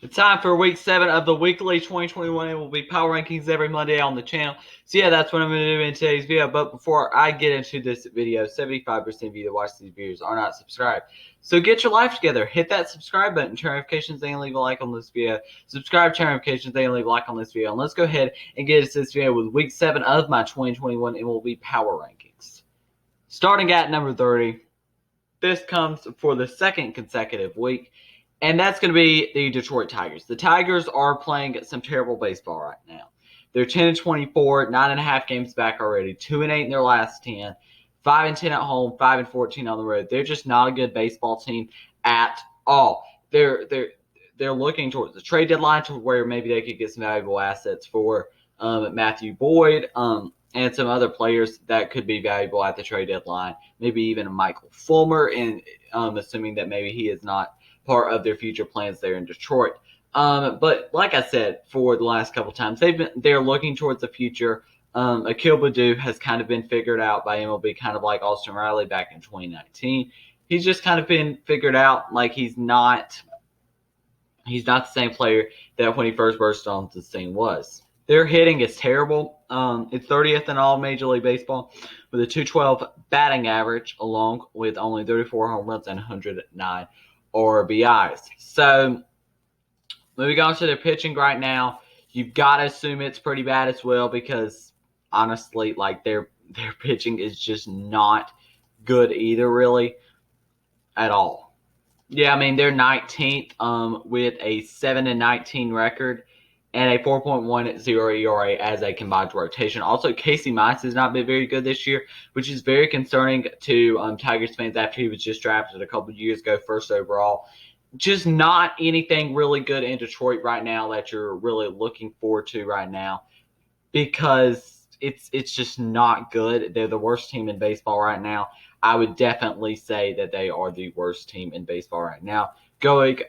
It's time for week 7 of the weekly 2021. It will be power rankings every Monday on the channel. So yeah, that's what I'm going to do in today's video. But before I get into this video, 75% of you that watch these videos are not subscribed. So get your life together. Hit that subscribe button, turn notifications, and leave a like on this video. Subscribe, turn notifications, and leave a like on this video. And let's go ahead and get into this video with week 7 of my 2021. It will be power rankings. Starting at number 30. This comes for the second consecutive week. And that's going to be the Detroit Tigers. The Tigers are playing some terrible baseball right now. They're 10-24, 9.5 games back already, 2-8 in their last 10, 5-10 at home, 5-14 on the road. They're just not a good baseball team at all. They're looking towards the trade deadline to where maybe they could get some valuable assets for Matthew Boyd and some other players that could be valuable at the trade deadline. Maybe even a Michael Fulmer, and assuming that maybe he is not part of their future plans there in Detroit. But like I said, for the last couple times, they're looking towards the future. Akil Baddoo has kind of been figured out by MLB, kind of like Austin Riley back in 2019. He's just kind of been figured out. Like he's not the same player that when he first burst onto the scene was. Their hitting is terrible. It's 30th in all Major League Baseball with a 212 batting average, along with only 34 home runs and 109 RBIs. So, moving on to their pitching right now, you've got to assume it's pretty bad as well because, honestly, like their pitching is just not good either, really, at all. Yeah, I mean, they're 19th with a 7-19 record and a 4.10 ERA as a combined rotation. Also, Casey Mize has not been very good this year, which is very concerning to Tigers fans after he was just drafted a couple of years ago, first overall. Just not anything really good in Detroit right now that you're really looking forward to right now because it's just not good. They're the worst team in baseball right now. I would definitely say that they are the worst team in baseball right now. Going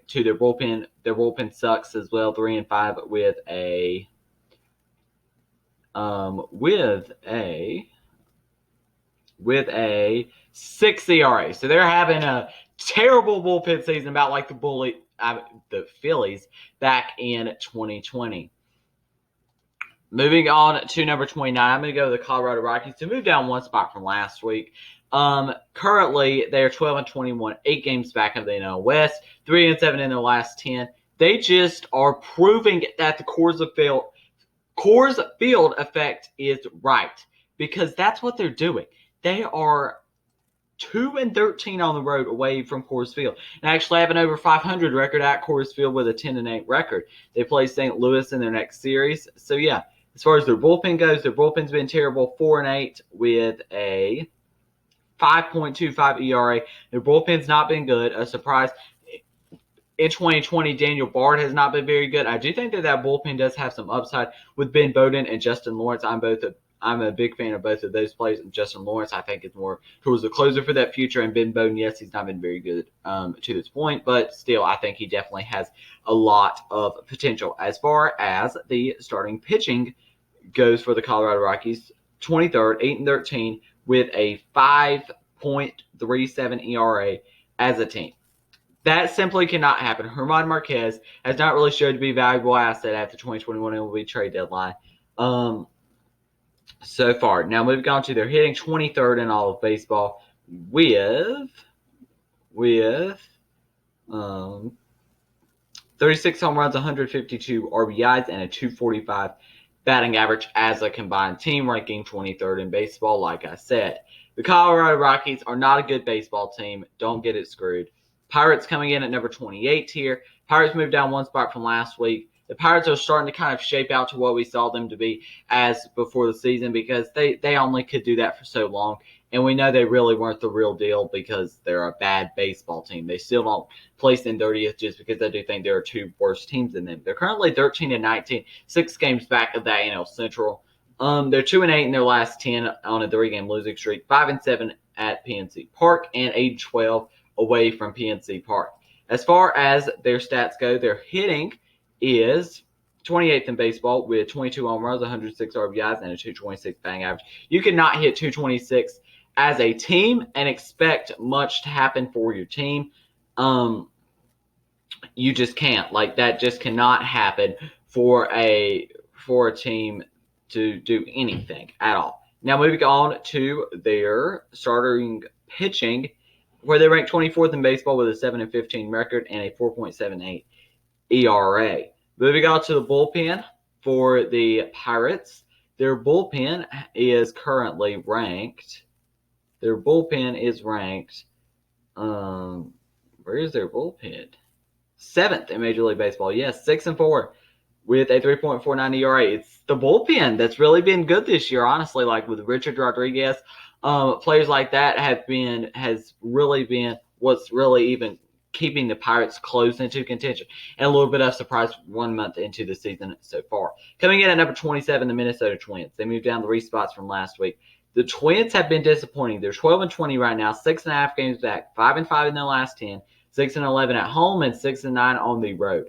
to their bullpen sucks as well. 3-5 with a 6 ERA. So they're having a terrible bullpen season, about like the Phillies back in 2020. Moving on to number 29, I'm going to go to the Colorado Rockies to move down one spot from last week. Currently, they're 12-21, 8 games back of the NL West, 3-7 in their last 10. They just are proving that the Coors Field effect is right, because that's what they're doing. They are 2-13 on the road away from Coors Field, and actually have an over 500 record at Coors Field with a 10-8 record. They play St. Louis in their next series. So yeah, as far as their bullpen goes, their bullpen's been terrible, 4-8 with a 5.25 ERA. Their bullpen's not been good. A surprise. In 2020, Daniel Bard has not been very good. I do think that bullpen does have some upside with Ben Bowden and Justin Lawrence. I'm a big fan of both of those players. And Justin Lawrence, I think, is more towards the closer for that future. And Ben Bowden, yes, he's not been very good to this point, but still, I think he definitely has a lot of potential. As far as the starting pitching goes for the Colorado Rockies, 23rd, 8-13 with a 5.37 ERA as a team. That simply cannot happen. German Marquez has not really showed to be a valuable asset at the 2021 MLB trade deadline so far. Now moving on to their hitting, 23rd in all of baseball with 36 home runs, 152 RBIs, and a 245 batting average as a combined team, ranking 23rd in baseball, like I said. The Colorado Rockies are not a good baseball team. Don't get it screwed. Pirates coming in at number 28 here. Pirates moved down one spot from last week. The Pirates are starting to kind of shape out to what we saw them to be as before the season, because they only could do that for so long. And we know they really weren't the real deal because they're a bad baseball team. They still don't place in 30th just because I do think there are two worse teams than them. They're currently 13-19, 6 games back of that NL Central. They're 2-8 in their last 10 on a 3-game losing streak, 5-7 at PNC Park, and 8-12 away from PNC Park. As far as their stats go, their hitting is 28th in baseball with 22 home runs, 106 RBIs, and a 226 batting average. You cannot hit 226 as a team and expect much to happen for your team. You just can't. Like, that just cannot happen for a team to do anything at all. Now, moving on to their starting pitching, where they rank 24th in baseball with a 7-15 record and a 4.78 ERA. Moving on to the bullpen for the Pirates, their bullpen is currently ranked. Their bullpen is ranked. Where is their bullpen? 7th in Major League Baseball. Yes, 6-4 with a 3.49 ERA. It's the bullpen that's really been good this year, honestly. Like with Richard Rodriguez, players like that has really been what's really even keeping the Pirates close into contention, and a little bit of surprise 1 month into the season so far. Coming in at number 27, the Minnesota Twins. They moved down 3 spots from last week. The Twins have been disappointing. They're 12-20 right now, 6.5 games back, 5-5 in their last 10, 6-11 at home, and 6-9 on the road.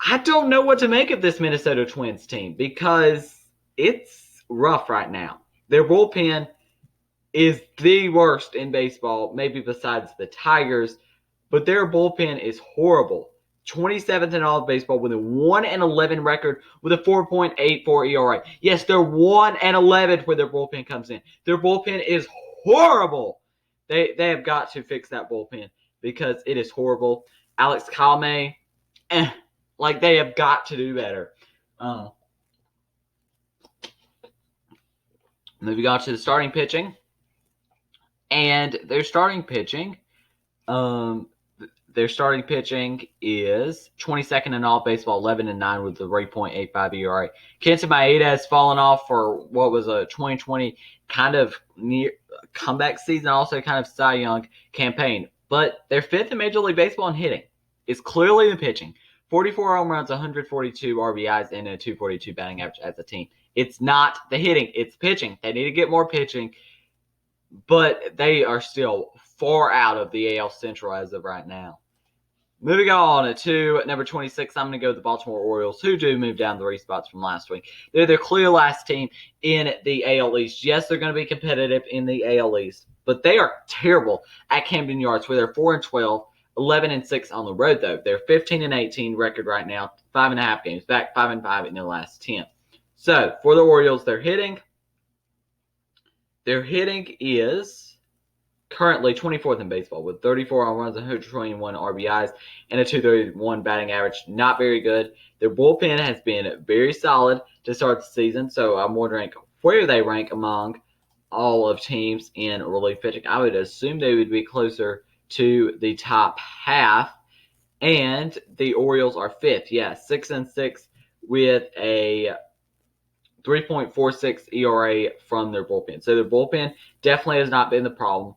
I don't know what to make of this Minnesota Twins team because it's rough right now. Their bullpen is the worst in baseball, maybe besides the Tigers, but their bullpen is horrible. 27th in all of baseball with a 1-11 record with a 4.84 ERA. Yes, they're 1-11 where their bullpen comes in. Their bullpen is horrible. They have got to fix that bullpen because it is horrible. Alex Calme, like they have got to do better. Moving on to the starting pitching. And their starting pitching is 22nd in all baseball, 11-9 with a 3.85 ERA. Kenta Maeda has fallen off for what was a 2020 kind of near comeback season, also kind of Cy Young campaign. But they're 5th in Major League Baseball in hitting. It's clearly the pitching. 44 home runs, 142 RBIs, and a 242 batting average as a team. It's not the hitting, it's pitching. They need to get more pitching. But they are still far out of the AL Central as of right now. Moving on to number 26, I'm going to go with the Baltimore Orioles, who do move down 3 spots from last week. They're their clear last team in the AL East. Yes, they're going to be competitive in the AL East, but they are terrible at Camden Yards, where they're 4-12, 11-6 on the road, though. They're 15-18 record right now, 5.5 games back, 5-5 in their last 10. So, for the Orioles, their hitting is currently 24th in baseball with 34 home runs, 121 RBIs, and a 231 batting average. Not very good. Their bullpen has been very solid to start the season, so I'm wondering where they rank among all of teams in relief pitching. I would assume they would be closer to the top half, and the Orioles are 5th. Yeah, 6-6 with a 3.46 ERA from their bullpen. So their bullpen definitely has not been the problem.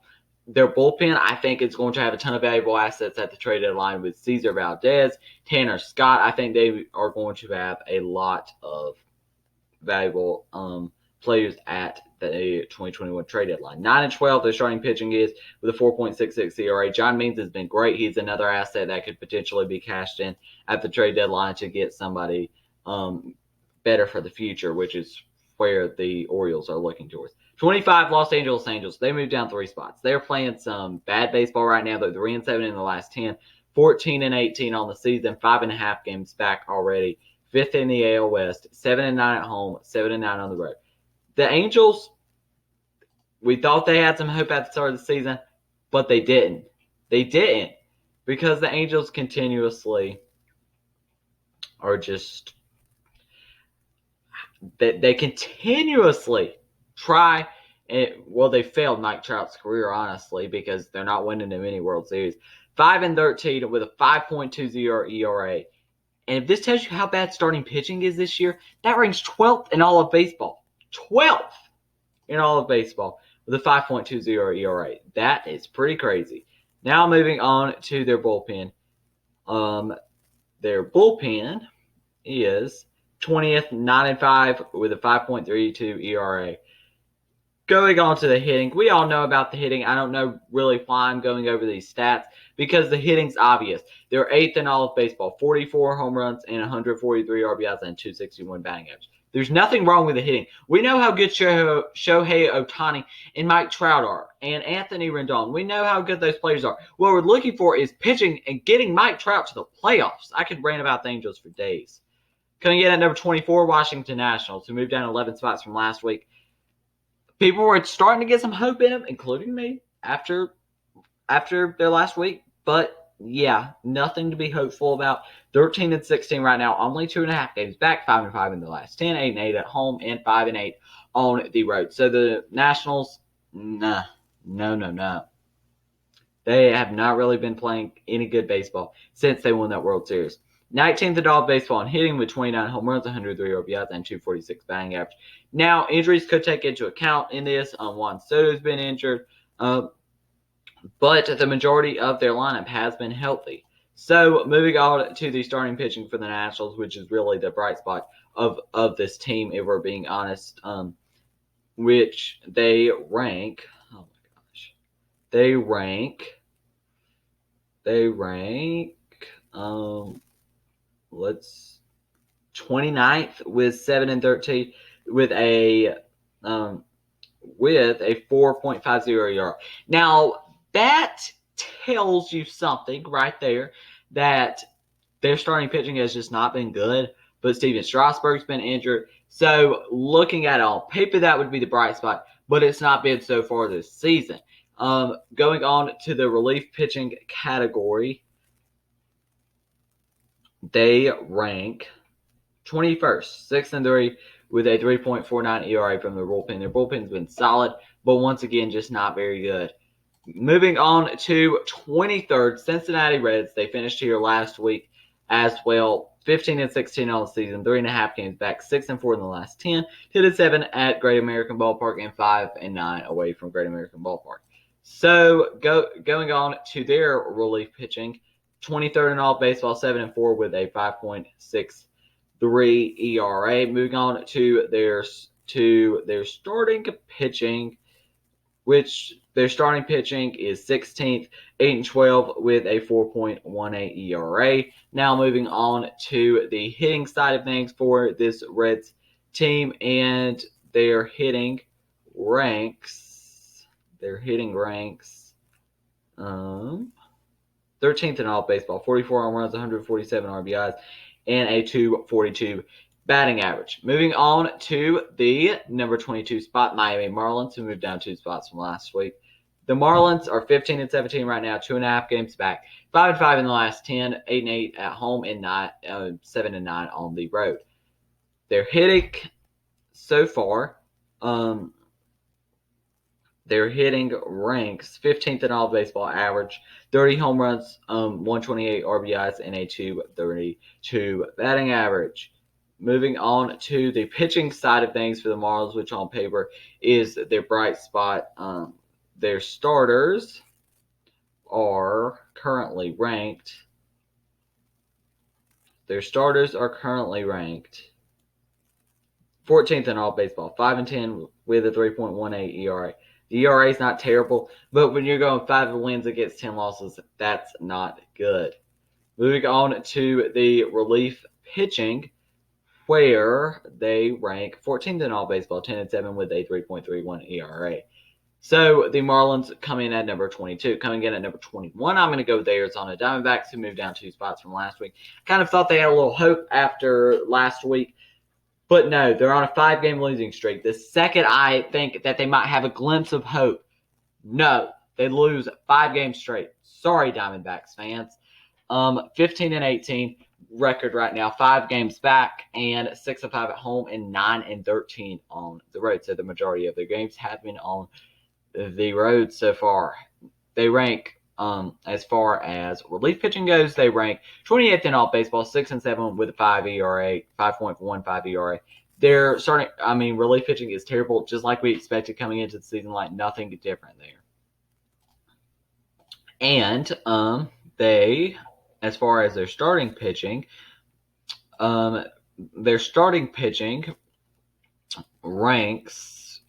Their bullpen, I think, is going to have a ton of valuable assets at the trade deadline with Cesar Valdez, Tanner Scott. I think they are going to have a lot of valuable players at the 2021 trade deadline. 9-12, their starting pitching is with a 4.66 ERA. John Means has been great. He's another asset that could potentially be cashed in at the trade deadline to get somebody better for the future, which is where the Orioles are looking towards. 25, Los Angeles Angels. They moved down 3 spots. They're playing some bad baseball right now. They're 3-7 in the last 10, 14-18 on the season, 5.5 games back already. 5th in the AL West, 7-9 at home, 7-9 on the road. The Angels, we thought they had some hope at the start of the season, but they didn't. They didn't, because the Angels continuously are just they continuously try. Well, they failed Mike Trout's career, honestly, because they're not winning in many World Series. 5-13 with a 5.20 ERA. And if this tells you how bad starting pitching is this year, that ranks 12th in all of baseball. 12th in all of baseball with a 5.20 ERA. That is pretty crazy. Now moving on to their bullpen. Their bullpen is 20th, 9-5 with a 5.32 ERA. Going on to the hitting, we all know about the hitting. I don't know really why I'm going over these stats because the hitting's obvious. They're 8th in all of baseball, 44 home runs and 143 RBIs and 261 batting average. There's nothing wrong with the hitting. We know how good Shohei Ohtani and Mike Trout are, and Anthony Rendon. We know how good those players are. What we're looking for is pitching and getting Mike Trout to the playoffs. I could rant about the Angels for days. Coming in at number 24, Washington Nationals, who moved down 11 spots from last week. People were starting to get some hope in them, including me, after their last week. But, yeah, nothing to be hopeful about. 13-16 right now, only 2.5 games back, 5-5 in the last 10, 8-8 at home, and 5-8 on the road. So the Nationals, no. They have not really been playing any good baseball since they won that World Series. 19th in all baseball in hitting with 29 home runs, 103 RBIs, and 246 batting average. Now, injuries could take into account in this. Juan Soto's been injured, but the majority of their lineup has been healthy. So, moving on to the starting pitching for the Nationals, which is really the bright spot of this team, if we're being honest, which they rank. Oh my gosh, they rank. 29th with 7-13 with a 4.50 ERA. Now that tells you something right there, that their starting pitching has just not been good. But Steven Strasburg's been injured, so looking at it on paper, that would be the bright spot. But it's not been so far this season. Going on to the relief pitching category, they rank 21st, 6-3 with a 3.49 ERA from the bullpen. Their bullpen's been solid, but once again, just not very good. Moving on to 23rd, Cincinnati Reds. They finished here last week as well. 15-16 on the season, 3.5 games back, 6-4 in the last 10, 10-7 at Great American Ballpark, and 5-9 away from Great American Ballpark. So going on to their relief pitching, 23rd in all baseball, 7-4 with a 5.63 ERA. Moving on to their starting pitching, which their starting pitching is 16th, 8-12 with a 4.18 ERA. Now moving on to the hitting side of things for this Reds team, and their hitting ranks. 13th in all baseball, 44 home runs, 147 RBIs, and a 242 batting average. Moving on to the number 22 spot, Miami Marlins, who moved down 2 spots from last week. The Marlins are 15-17 right now, 2.5 games back, 5-5 in the last 10, 8-8 at home, and 7-9 on the road. Their hitting so far, their hitting ranks 15th in all baseball average, 30 home runs, 128 RBIs, and a 232 batting average. Moving on to the pitching side of things for the Marlins, which on paper is their bright spot. Their starters are currently ranked. 14th in all baseball, 5-10 with a 3.18 ERA. The ERA is not terrible, but when you're going 5 wins against 10 losses, that's not good. Moving on to the relief pitching, where they rank 14th in all baseball, 10-7 with a 3.31 ERA. So the Marlins come in at number 22. Coming in at number 21, I'm going to go with the Arizona Diamondbacks, who moved down 2 spots from last week. Kind of thought they had a little hope after last week, but no, they're on a 5-game losing streak. The second I think that they might have a glimpse of hope, no, they lose 5 games straight. Sorry, Diamondbacks fans. 15-18 record right now, 5 games back, and 6-5 at home, and 9-13 on the road. So the majority of their games have been on the road so far. They rank, as far as relief pitching goes, they rank 28th in all baseball, 6-7 with a 5.15 ERA. Their relief pitching is terrible, just like we expected coming into the season, like nothing different there. And they, as far as their starting pitching ranks,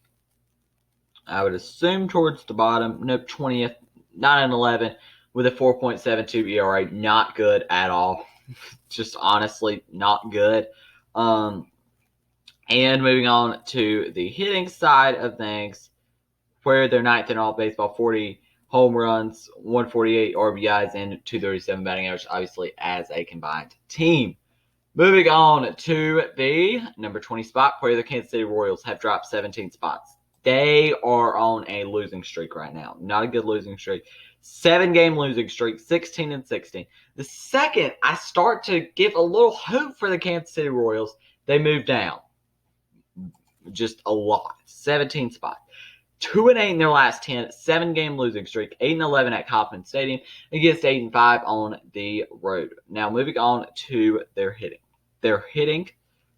I would assume, towards the bottom. Nope, 20th, 9-11 with a 4.72 ERA. Not good at all. Just honestly not good. And moving on to the hitting side of things, where they're ninth in all baseball, 40 home runs, 148 RBIs, and 237 batting average, obviously, as a combined team. Moving on to the number 20 spot, where the Kansas City Royals have dropped 17 spots. They are on a losing streak right now. Not a good losing streak. 7-game losing streak, 16-16. The second I start to give a little hope for the Kansas City Royals, they move down. Just a lot. 17 spots. 2-8 in their last 10, 7-game losing streak, 8-11 at Kauffman Stadium against 8-5 on the road. Now moving on to their hitting. Their hitting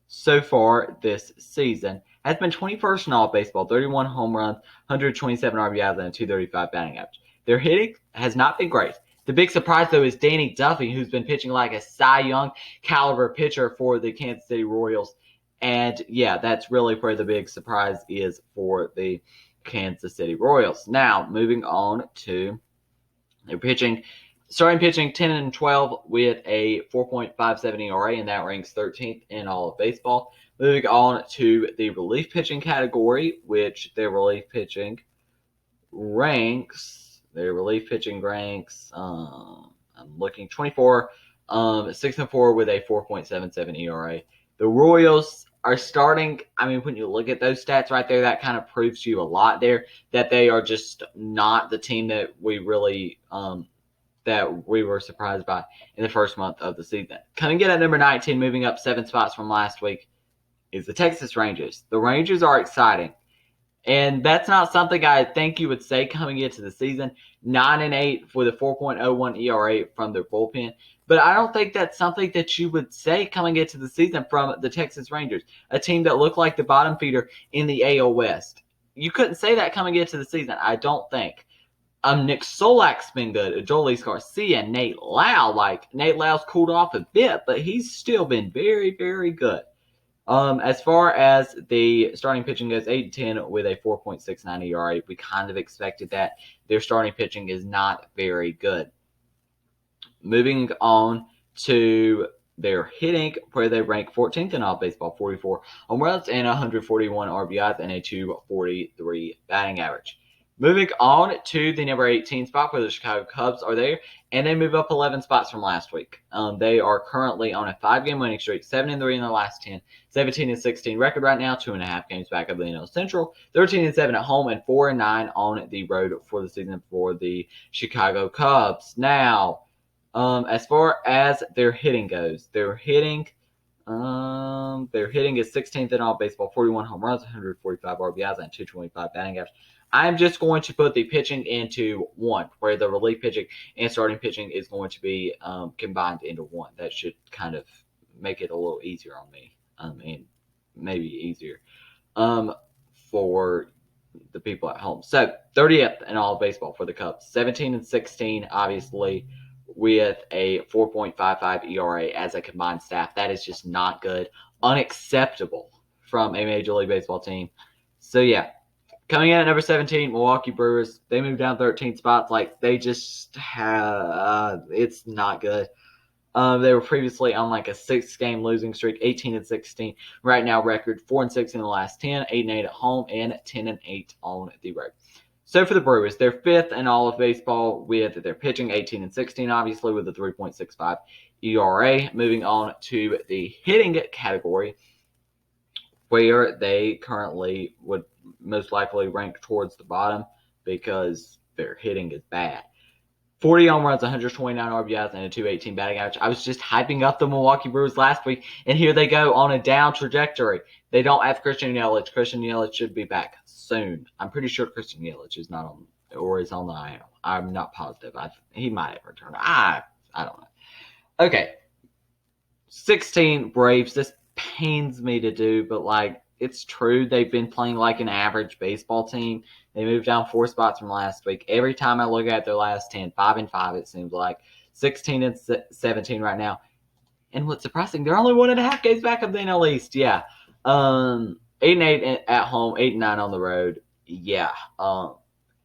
so far this season has been 21st in all baseball, 31 home runs, 127 RBIs, and a 235 batting average. Their hitting has not been great. The big surprise, though, is Danny Duffy, who's been pitching like a Cy Young caliber pitcher for the Kansas City Royals. And, yeah, that's really where the big surprise is for the Kansas City Royals. Now, moving on to their pitching. Starting pitching 10-12 with a 4.57 ERA, and that ranks 13th in all of baseball. Moving on to the relief pitching category, which their relief pitching ranks. I'm looking 24, 6-4 with a 4.77 ERA. The Royals are starting. I mean, when you look at those stats right there, that kind of proves to you a lot there that they are just not the team that we really that we were surprised by in the first month of the season. Coming in at number 19, moving up 7 spots from last week, is the Texas Rangers. The Rangers are exciting, and that's not something I think you would say coming into the season. 9-8 with a 4.01 ERA from their bullpen. But I don't think that's something that you would say coming into the season from the Texas Rangers, a team that looked like the bottom feeder in the AL West. You couldn't say that coming into the season, I don't think. Nick Solak's been good. Adolis Garcia, Nate Lau. Nate Lau's cooled off a bit, but he's still been very, very good. As far as the starting pitching goes, 8-10 with a 4.69 ERA. We kind of expected that. Their starting pitching is not very good. Moving on to their hitting, where they rank 14th in all baseball, 44 home runs and 141 RBIs and a 243 batting average. Moving on to the number 18 spot, where the Chicago Cubs are there, and they move up 11 spots from last week. They are currently on a 5-game winning streak, 7-3 in the last 10, 17-16 record right now, 2.5 games back of the NL Central, 13-7 at home, and 4-9 on the road for the season for the Chicago Cubs. Now, as far as their hitting goes, their hitting is 16th in all baseball, 41 home runs, 145 RBIs, and 225 batting average. I'm just going to put the pitching into one, where the relief pitching and starting pitching is going to be combined into one. That should kind of make it a little easier on me, and maybe easier for the people at home. So 30th in all of baseball for the Cubs, 17-16, obviously, with a 4.55 ERA as a combined staff. That is just not good, unacceptable from a Major League Baseball team. So yeah. Coming in at number 17, Milwaukee Brewers. They moved down 13 spots. They just have it's not good. They were previously on a 6-game losing streak, 18-16. Right now, record 4-6 in the last 10, 8-8 at home, and 10-8 on the road. So for the Brewers, they're 5th in all of baseball with their pitching, 18-16, obviously, with a 3.65 ERA. Moving on to the hitting category, where they currently would most likely rank towards the bottom because their hitting is bad. 40 home runs, 129 RBIs, and a 218 batting average. I was just hyping up the Milwaukee Brewers last week, and here they go on a down trajectory. They don't have Christian Yelich. Christian Yelich should be back soon. I'm pretty sure Christian Yelich is not on, or is on the IL. I'm not positive. He might have returned. I don't know. Okay. 16 Braves. This pains me to do, but it's true. They've been playing like an average baseball team. They moved down 4 spots from last week. Every time I look at their last 10, 5-5, it seems like 16-17 right now. And what's surprising, they're only 1.5 games back of the NL East. Yeah. 8-8 at home, 8-9 on the road. Yeah.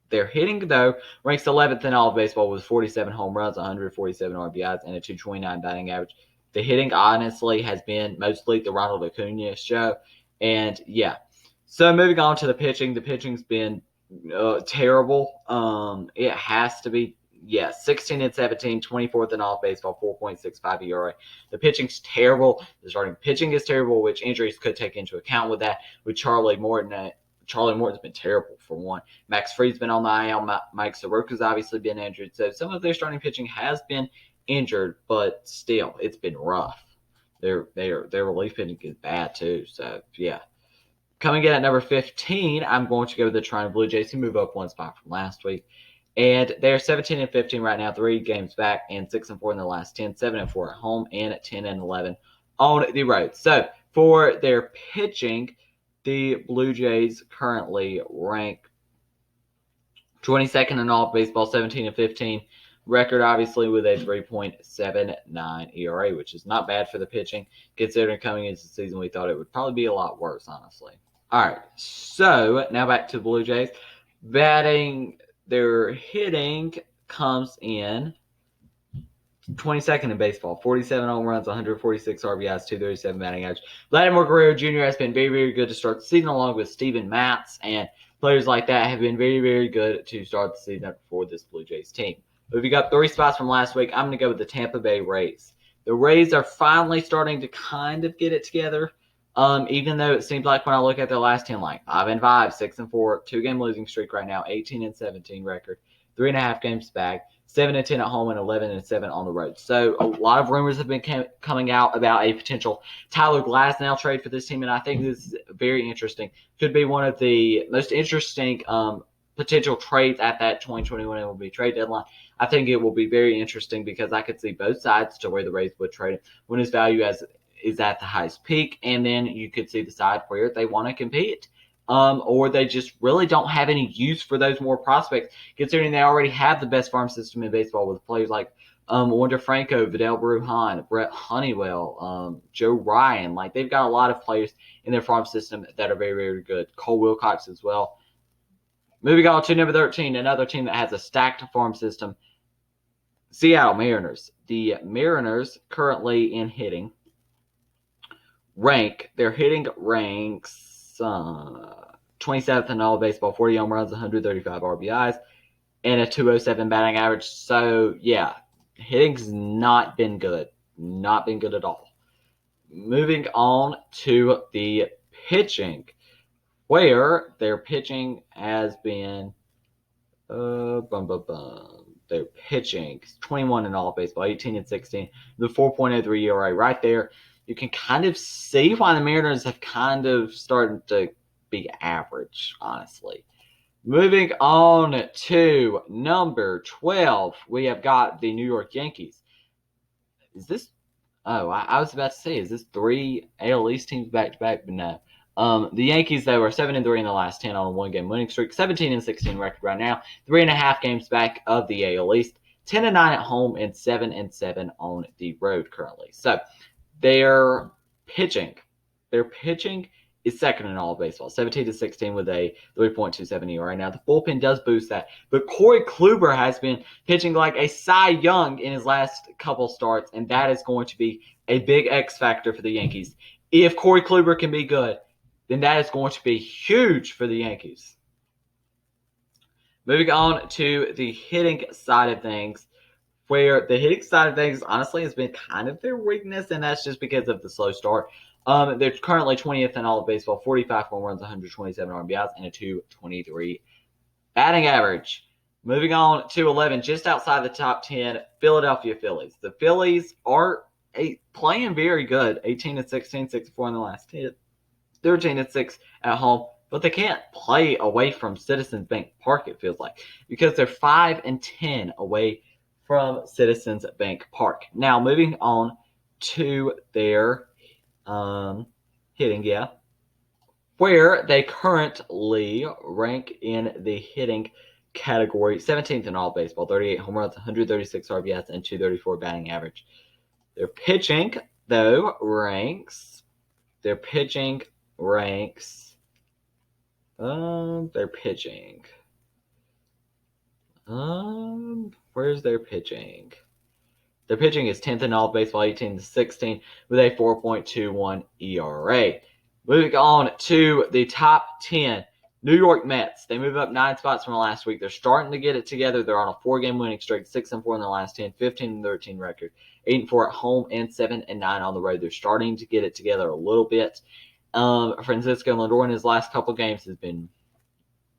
Their hitting, though, ranks 11th in all of baseball with 47 home runs, 147 RBIs, and a 229 batting average. The hitting, honestly, has been mostly the Ronald Acuna show. And yeah, so moving on to the pitching. The pitching's been terrible. It has to be. Yeah, 16 and 17, 24th in all baseball, 4.65 ERA. The pitching's terrible. The starting pitching is terrible, which injuries could take into account with that. With Charlie Morton, Charlie Morton's been terrible for one. Max Fried's been on the IL. Mike Soroka's obviously been injured. So some of their starting pitching has been injured, but still, it's been rough. Their relief pitching is bad too. So yeah. Coming in at number 15, I'm going to go with the Toronto Blue Jays, who move up one spot from last week. And they're 17 and 15 right now, 3 games back, and 6 and 4 in the last 10, 7 and 4 at home, and 10 and 11 on the road. So for their pitching, the Blue Jays currently rank 22nd in all baseball, 17 and 15 record, obviously, with a 3.79 ERA, which is not bad for the pitching, considering coming into the season we thought it would probably be a lot worse, honestly. All right, so now back to the Blue Jays. Batting, their hitting comes in 22nd in baseball, 47 home runs, 146 RBIs, 237 batting average. Vladimir Guerrero Jr. has been very, very good to start the season, along with Steven Matz, and players like that have been very, very good to start the season for this Blue Jays team. Moving up 3 spots from last week, I'm going to go with the Tampa Bay Race. The Rays are finally starting to kind of get it together, even though it seems like when I look at their last 10, like 5 and 5, 6 and 4, 2-game losing streak right now, 18 and 17 record, 3.5 games back, 7 and 10 at home, and 11 and 7 on the road. So a lot of rumors have been coming out about a potential Tyler Glasnow trade for this team, and I think this is very interesting. Could be one of the most interesting potential trades at that 2021 MLB trade deadline. I think it will be very interesting because I could see both sides to where the Rays would trade him when his value is at the highest peak, and then you could see the side where they want to compete. Or they just really don't have any use for those more prospects, considering they already have the best farm system in baseball with players like Wander Franco, Vidal Brujan, Brett Honeywell, Joe Ryan. Like, they've got a lot of players in their farm system that are very, very good. Cole Wilcox as well. Moving on to number 13, another team that has a stacked farm system, Seattle Mariners. The Mariners currently in hitting their hitting ranks 27th in all baseball, 40 home runs, 135 RBIs, and a 207 batting average. So, yeah, hitting's not been good. Not been good at all. Moving on to the pitching, where their pitching has been their pitching, 21 in all baseball, 18 and 16, the 4.03 ERA right there. You can kind of see why the Mariners have kind of started to be average, honestly. Moving on to number 12, we have got the New York Yankees. Is this? Oh, I was about to say, is this 3 AL East teams back-to-back? But no. The Yankees, though, are 7 and 3 in the last 10 on a 1-game winning streak, 17 and 16 record right now, 3.5 games back of the AL East, 10 and 9 at home, and 7 and 7 on the road currently. So, their pitching is second in all of baseball, 17 to 16 with a 3.27 ERA. Now, the bullpen does boost that, but Corey Kluber has been pitching like a Cy Young in his last couple starts, and that is going to be a big X factor for the Yankees. If Corey Kluber can be good, then that is going to be huge for the Yankees. Moving on to the hitting side of things, where the hitting side of things, honestly, has been kind of their weakness, and that's just because of the slow start. They're currently 20th in all of baseball, 45 home runs, 127 RBIs, and a 223 batting average. Moving on to 11, just outside the top 10, Philadelphia Phillies. The Phillies are playing very good, 18 and 16, 6 and 4 in the last 10, 13 and 6 at home. But they can't play away from Citizens Bank Park, it feels like, because they're 5 and 10 away from Citizens Bank Park. Now, moving on to their hitting, where they currently rank in the hitting category, 17th in all baseball, 38 home runs, 136 RBIs, and 234 batting average. Their pitching, though, ranks. Their pitching. Where's their pitching? Their pitching is 10th in all baseball, 18 to 16, with a 4.21 ERA. Moving on to the top 10. New York Mets. They move up 9 spots from last week. They're starting to get it together. They're on a 4-game winning streak, 6-4 in the last 10, 15-13 record, 8-4 at home, and 7-9 on the road. They're starting to get it together a little bit. Francisco Lindor in his last couple games has been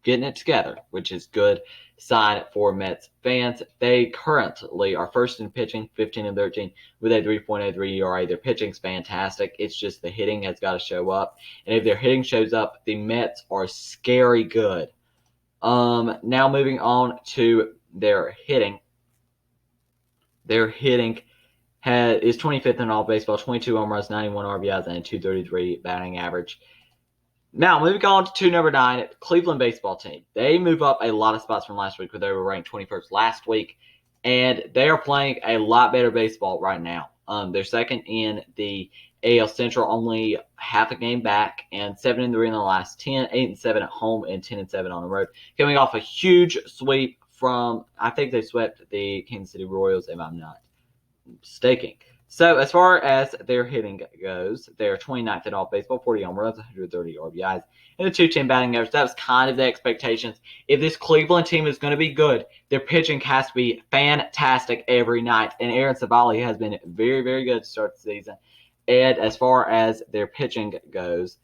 getting it together, which is good sign for Mets fans. They currently are first in pitching, 15-13, with a 3.83 ERA. Their pitching's fantastic. It's just the hitting has got to show up. And if their hitting shows up, the Mets are scary good. Now moving on to their hitting. Their hitting is 25th in all baseball, 22 home runs, 91 RBIs, and a 233 batting average. Now, moving on to number 9, Cleveland baseball team. They move up a lot of spots from last week, where they were ranked 21st last week, and they are playing a lot better baseball right now. They're second in the AL Central, only half a game back, and 7-3 in the last 10, 8-7 at home, and 10-7 on the road. Coming off a huge sweep from, I think they swept the Kansas City Royals, if I'm not mistaken. So, as far as their hitting goes, they're 29th in all baseball, 40 home runs, 130 RBIs, and a 210 batting average. That was kind of the expectations. If this Cleveland team is going to be good, their pitching has to be fantastic every night. And Aaron Savali has been very, very good to start the season. And as far as their pitching goes,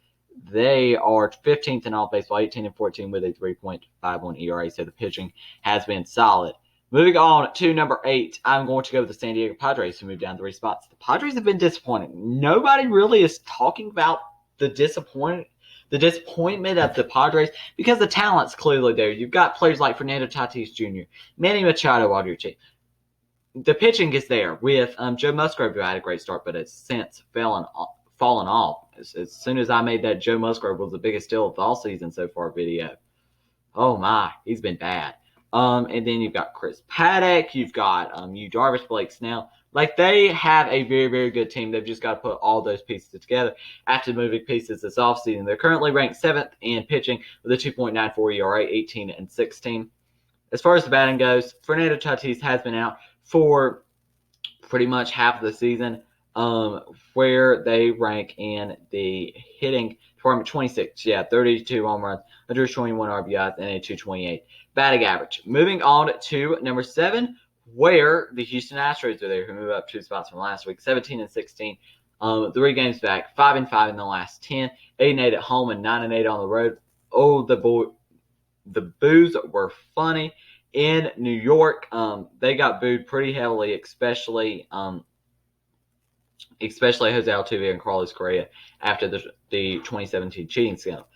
they are 15th in all baseball, 18-14 with a 3.51 ERA. So the pitching has been solid. Moving on to number 8, I'm going to go with the San Diego Padres, who moved down 3 spots. The Padres have been disappointing. Nobody really is talking about the disappointment of the Padres because the talent's clearly there. You've got players like Fernando Tatis Jr., Manny Machado on your team. The pitching is there with Joe Musgrove, who had a great start, but has since fallen off. As soon as I made that Joe Musgrove was the biggest steal of the all season so far video, oh my, he's been bad. And then you've got Chris Paddock, you've got Yu Darvish, Blake Snell. Like, they have a very, very good team. They've just got to put all those pieces together after moving pieces this offseason. They're currently ranked 7th in pitching with a 2.94 ERA, 18-16. As far as the batting goes, Fernando Tatis has been out for pretty much half of the season, where they rank in the hitting department 26. 32 home runs, 121 RBIs, and a 228 batting average. Moving on to number 7, where the Houston Astros are there, who move up 2 spots from last week, 17-16. 3 games back, 5-5 in the last 10, 8-8 at home, and 9-8 on the road. Oh, the boos were funny in New York. They got booed pretty heavily, especially Jose Altuve and Carlos Correa after the 2017 cheating scandal.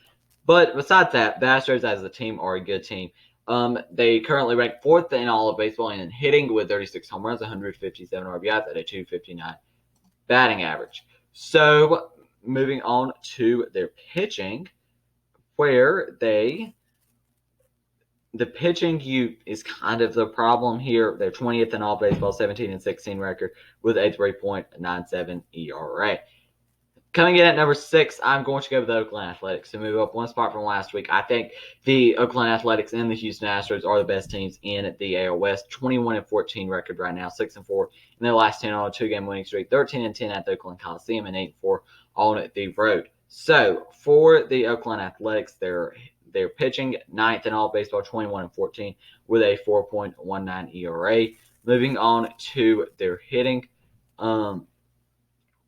But besides that, the Astros as a team are a good team. They currently rank 4th in all of baseball in hitting with 36 home runs, 157 RBIs, at a 259 batting average. So, moving on to their pitching, where the pitching is kind of the problem here. They're 20th in all baseball, 17-16 record with a 3.97 ERA. Coming in at number 6, I'm going to go with the Oakland Athletics to move up 1 spot from last week. I think the Oakland Athletics and the Houston Astros are the best teams in the AL West. 21-14 record right now, 6-4 in their last 10 on a 2-game winning streak, 13-10 at the Oakland Coliseum, and 8-4 on the road. So for the Oakland Athletics, they're pitching 9th in all baseball, 21-14 with a 4.19 ERA. Moving on to their hitting,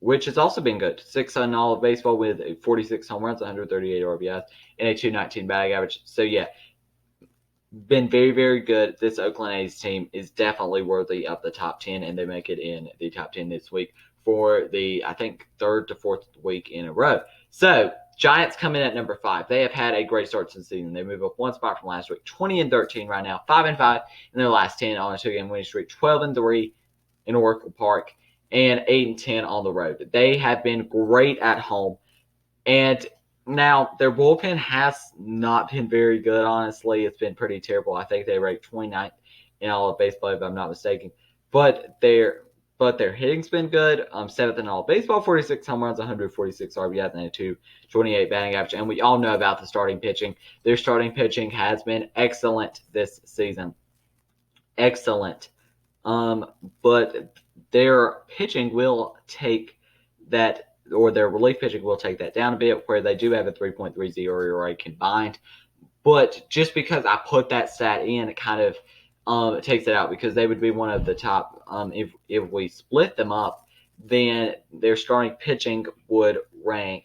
which has also been good. 6th in all of baseball with 46 home runs, 138 RBIs, and a 219 batting average. So, been very, very good. This Oakland A's team is definitely worthy of the top 10, and they make it in the top 10 this week for the, I think, 3rd to 4th week in a row. So, Giants come in at number 5. They have had a great start to the season. They move up 1 spot from last week, 20-13 right now, 5-5 in their last 10 on a 2-game winning streak, 12-3 in Oracle Park, and 8-10 on the road. They have been great at home. And now their bullpen has not been very good, honestly. It's been pretty terrible. I think they ranked 29th in all of baseball, if I'm not mistaken. But their hitting's been good. 7th in all of baseball, 46 home runs, 146 RBIs, and a 228 batting average. And we all know about the starting pitching. Their starting pitching has been excellent this season. Excellent. But their pitching will take that or their relief pitching will take that down a bit, where they do have a 3.30 ERA combined. But just because I put that stat in, it kind of it takes it out, because they would be one of the top. If we split them up, then their starting pitching would rank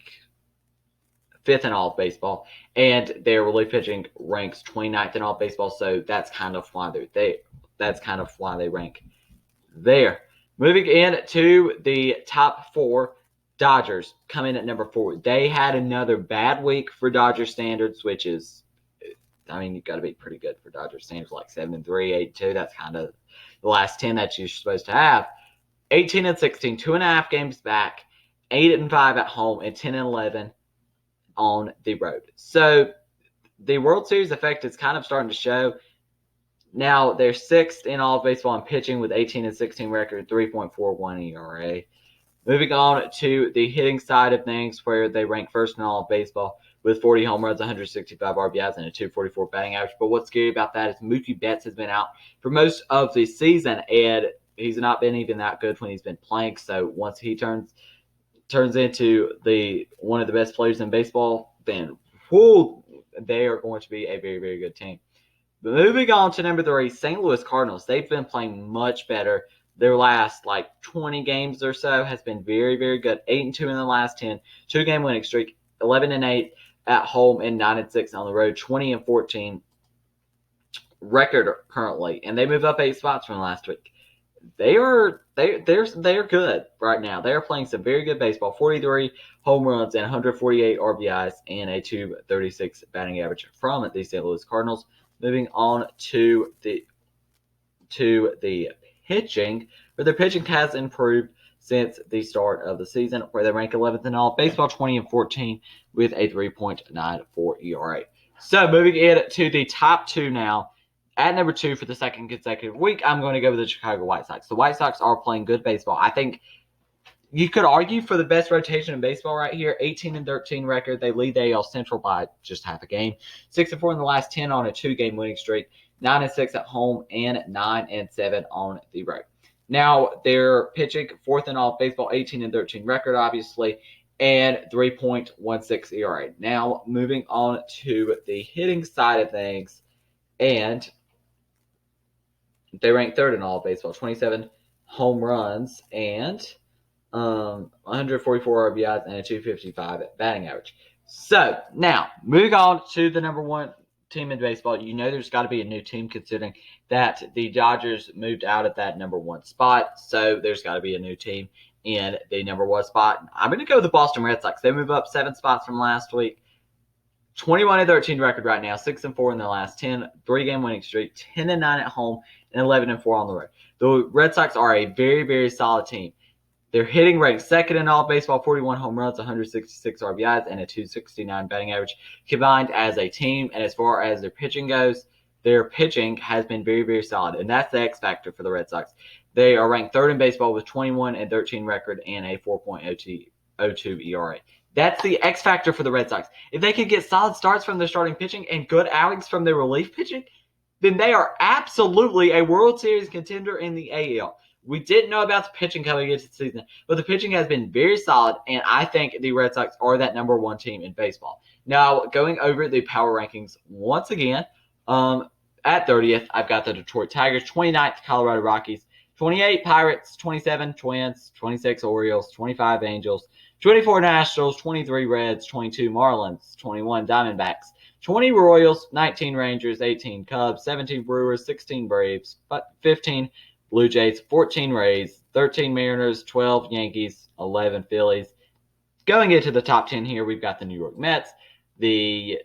5th in all of baseball, and their relief pitching ranks 29th in all of baseball. So that's kind of why they rank there. Moving in to the top 4, Dodgers come in at number 4. They had another bad week for Dodger standards, which is, I mean, you've got to be pretty good for Dodger standards, like 7-3, 8-2. That's kind of the last 10 that you're supposed to have. 18-16, 2.5 games back, 8-5 at home, and 10-11 on the road. So the World Series effect is kind of starting to show. Now they're 6th in all of baseball in pitching with 18-16 record, 3.41 ERA. Moving on to the hitting side of things, where they rank 1st in all of baseball with 40 home runs, 165 RBIs, and a 244 batting average. But what's scary about that is Mookie Betts has been out for most of the season, and he's not been even that good when he's been playing. So once he turns into one of the best players in baseball, then they are going to be a very, very good team. But moving on to number 3, St. Louis Cardinals. They've been playing much better. Their last 20 games or so has been very, very good. 8-2 in the last 10, 2-game winning streak, 11-8 at home and 9-6 on the road, 20-14 record currently, and they moved up 8 spots from last week. They're good right now. They are playing some very good baseball. 43 home runs and 148 RBIs and a 236 batting average from the St. Louis Cardinals. Moving on to the pitching, where their pitching has improved since the start of the season, where they rank 11th in all of baseball, 20-14 with a 3.94 ERA. So moving in to the top 2 now. At number 2 for the second consecutive week, I'm going to go with the Chicago White Sox. The White Sox are playing good baseball. I think you could argue for the best rotation in baseball right here. 18-13 record. They lead the AL Central by just half a game. 6-4 in the last 10 on a 2-game winning streak. 9-6 at home and 9-7 on the road. Now they're pitching 4th in all of baseball. 18-13 record, obviously, and 3.16 ERA. Now moving on to the hitting side of things, and they rank 3rd in all of baseball, 27 home runs and 144 RBIs and a 255 batting average. So now moving on to the number 1 team in baseball. You know there's got to be a new team, considering that the Dodgers moved out of that number 1 spot. So there's got to be a new team in the number 1 spot. I'm going to go with the Boston Red Sox. They move up 7 spots from last week. 21-13 record right now, 6-4 in the last 10, 3-game winning streak, 10-9 at home, and 11-4 on the road. The Red Sox are a very, very solid team. Their hitting ranked 2nd in all baseball, 41 home runs, 166 RBIs, and a 269 batting average combined as a team. And as far as their pitching goes, their pitching has been very, very solid, and that's the X factor for the Red Sox. They are ranked 3rd in baseball with 21-13 record and a 4.02 ERA. That's the X factor for the Red Sox. If they could get solid starts from their starting pitching and good outings from their relief pitching, then they are absolutely a World Series contender in the AL. We didn't know about the pitching coming into the season, but the pitching has been very solid, and I think the Red Sox are that number 1 team in baseball. Now, going over the power rankings once again, at 30th, I've got the Detroit Tigers, 29th, Colorado Rockies, 28 Pirates, 27 Twins, 26 Orioles, 25 Angels, 24 Nationals, 23 Reds, 22 Marlins, 21 Diamondbacks, 20 Royals, 19 Rangers, 18 Cubs, 17 Brewers, 16 Braves, 15 Blue Jays, 14 Rays, 13 Mariners, 12 Yankees, 11 Phillies. Going into the top 10 here, we've got the New York Mets, the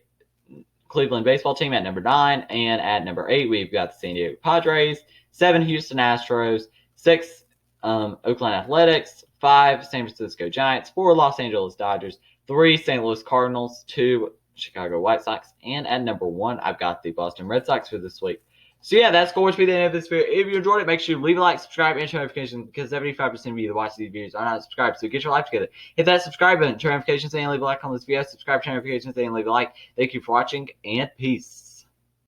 Cleveland baseball team at number 9, and at number 8, we've got the San Diego Padres, 7 Houston Astros, 6 Oakland Athletics, 5 San Francisco Giants, 4 Los Angeles Dodgers, 3 St. Louis Cardinals, 2 Chicago White Sox, and at number 1, I've got the Boston Red Sox for this week. So yeah, that's going to be the end of this video. If you enjoyed it, make sure you leave a like, subscribe, and turn notifications, because 75% of you that watch these videos are not subscribed. So get your life together. Hit that subscribe button, turn notifications, and leave a like on this video. Subscribe, turn notifications, and leave a like. Thank you for watching, and peace.